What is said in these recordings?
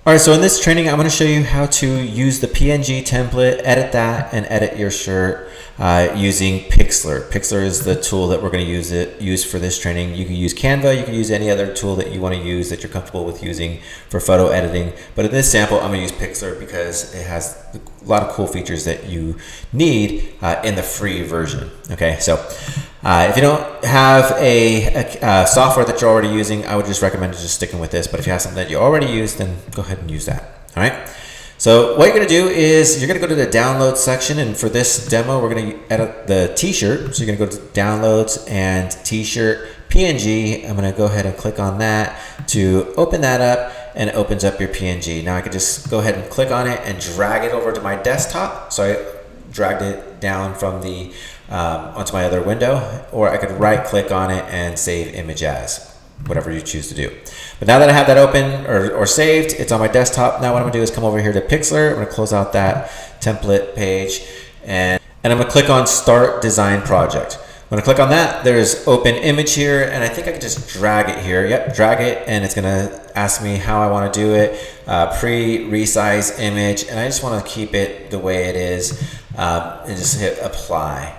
All right, so in this training, I'm going to show you how to use the PNG template, edit that, and edit your shirt using Pixlr. Pixlr is the tool that we're going to use for this training. You can use Canva, you can use any other tool that you want to use that you're comfortable with using for photo editing. But in this sample, I'm going to use Pixlr because it has a lot of cool features that you need in the free version. Okay, so if you don't have a software that you're already using, I would just recommend just sticking with this. But if you have something that you already use, then go ahead and use that. All right. So what you're going to do is you're going to go to the download section, and for this demo, we're going to edit the t-shirt. So you're going to go to downloads and t-shirt PNG. I'm going to go ahead and click on that to open that up, and it opens up your PNG. Now I could just go ahead and click on it and drag it over to my desktop. So I dragged it down from the onto my other window, or I could right click on it and save image as, whatever you choose to do. But now that I have that open or saved, it's on my desktop. Now what I'm gonna do is come over here to Pixlr. I'm gonna close out that template page, and I'm gonna click on Start Design Project. When I click on that, there's open image here, and I think I can just drag it here. Yep, drag it, and it's gonna ask me how I wanna do it. Resize image, and I just wanna keep it the way it is, and just hit apply.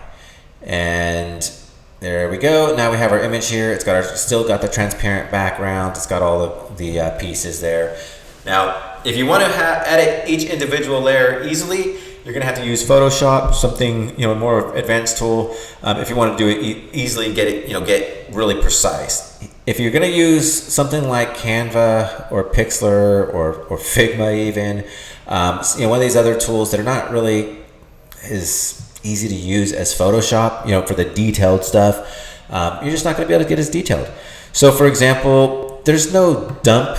And there we go. Now we have our image here. It's got still got the transparent background. It's got all of the pieces there. Now, if you want to edit each individual layer easily, you're gonna have to use Photoshop, something more advanced tool. If you want to do it easily, get really precise. If you're gonna use something like Canva or Pixlr or Figma, even one of these other tools that are not really as easy to use as Photoshop, for the detailed stuff, you're just not going to be able to get as detailed. So for example, there's no dump,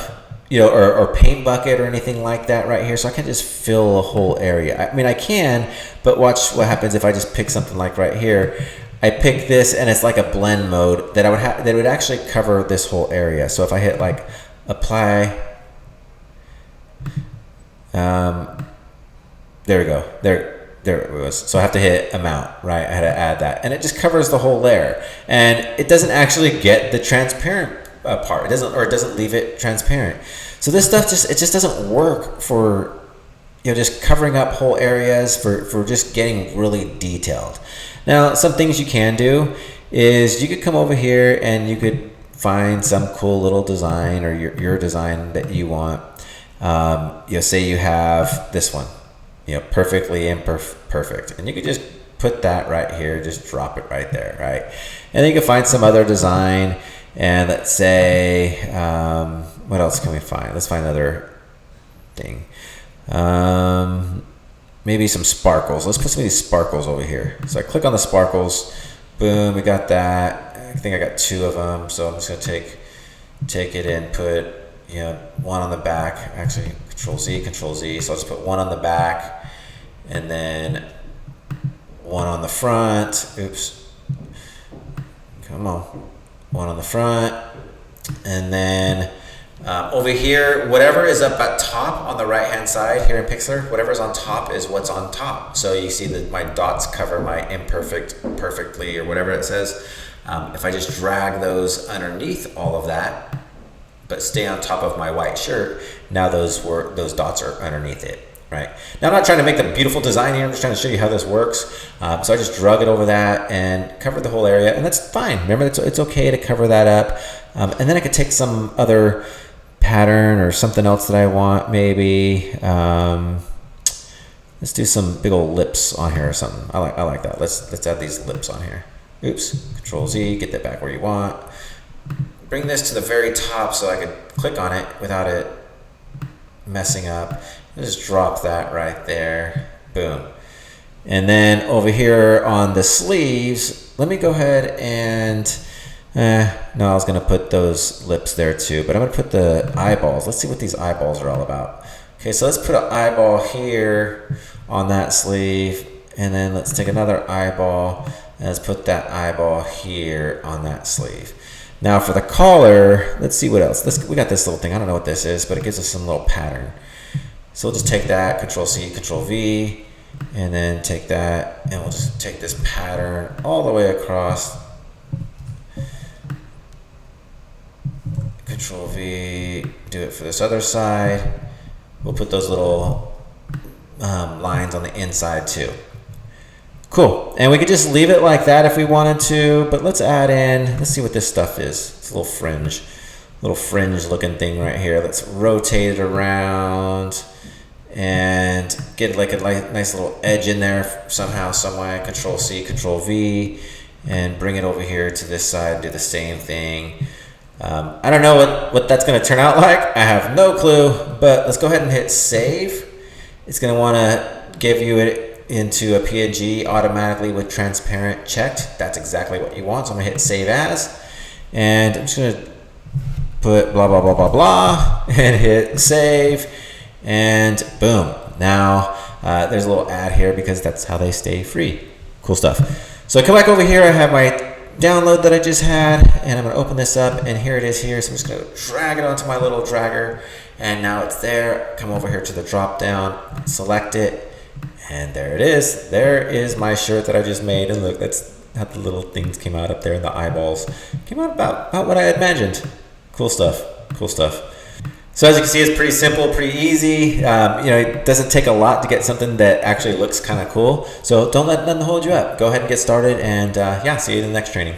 or paint bucket or anything like that right here. So I can't just fill a whole area. I mean, I can, but watch what happens if I just pick something like right here. I pick this, and it's like a blend mode that that would actually cover this whole area. So if I hit like apply, there we go. There it was. So I have to hit amount, right? I had to add that, and it just covers the whole layer, and it doesn't actually get the transparent part. It doesn't leave it transparent. So this stuff just doesn't work for just covering up whole areas, for just getting really detailed. Now, some things you can do is you could come over here and you could find some cool little design, or your design that you want. Say you have this one. Perfectly imperfect, and you could just put that right here, just drop it right there, right? And then you can find some other design, and let's say, what else can we find? Let's find another thing. Maybe some sparkles. Let's put some of these sparkles over here. So I click on the sparkles, boom, we got that. I think I got two of them, so I'm just gonna take it and put one on the back. Actually, Control Z. So I'll just put one on the back, and then one on the front. Oops. Come on. One on the front. And then over here, whatever is up at top on the right-hand side here in Pixlr, whatever's on top is what's on top. So you see that my dots cover my perfectly, or whatever it says. If I just drag those underneath all of that, but stay on top of my white shirt, now those dots are underneath it, right? Now I'm not trying to make the beautiful design here, I'm just trying to show you how this works. So I just drug it over that and covered the whole area, and that's fine. Remember, it's okay to cover that up. And then I could take some other pattern or something else that I want, maybe. Let's do some big old lips on here or something. I like that. Let's add these lips on here. Oops, Control Z, get that back where you want. Bring this to the very top so I could click on it without it messing up. Just drop that right there. Boom. And then over here on the sleeves, let me go ahead and no, I was gonna put those lips there too, but I'm gonna put the eyeballs. Let's see what these eyeballs are all about. Okay, so let's put an eyeball here on that sleeve, and then let's take another eyeball and let's put that eyeball here on that sleeve. Now for the collar, let's see what else. We got this little thing. I don't know what this is, but it gives us some little pattern. So we'll just take that, Control C, Control V, and then take that, and we'll just take this pattern all the way across. Control V, do it for this other side, we'll put those little lines on the inside too. Cool. And we could just leave it like that if we wanted to, but let's add in, let's see what this stuff is. It's a little fringe looking thing right here. Let's rotate it around and get like a nice little edge in there somehow, some way. Control C, Control V, and bring it over here to this side and do the same thing. I don't know what that's going to turn out like. I have no clue, but let's go ahead and hit save. It's going to want to give you it into a PNG automatically with transparent checked. That's exactly what you want. So I'm gonna hit save as, and I'm just gonna put blah blah blah blah blah and hit save, and boom. Now there's a little ad here because that's how they stay free. Cool stuff. So I come back over here, I have my download that I just had, and I'm gonna open this up, and here it is here. So I'm just gonna drag it onto my little dragger, and now it's there. Come over here to the drop down, select it, and there it is. There is my shirt that I just made, and look, that's how the little things came out up there, and the eyeballs came out about what I had imagined. Cool stuff, cool stuff. So as you can see, it's pretty simple, pretty easy. It doesn't take a lot to get something that actually looks kind of cool. So don't let nothing hold you up. Go ahead and get started, and yeah, see you in the next training.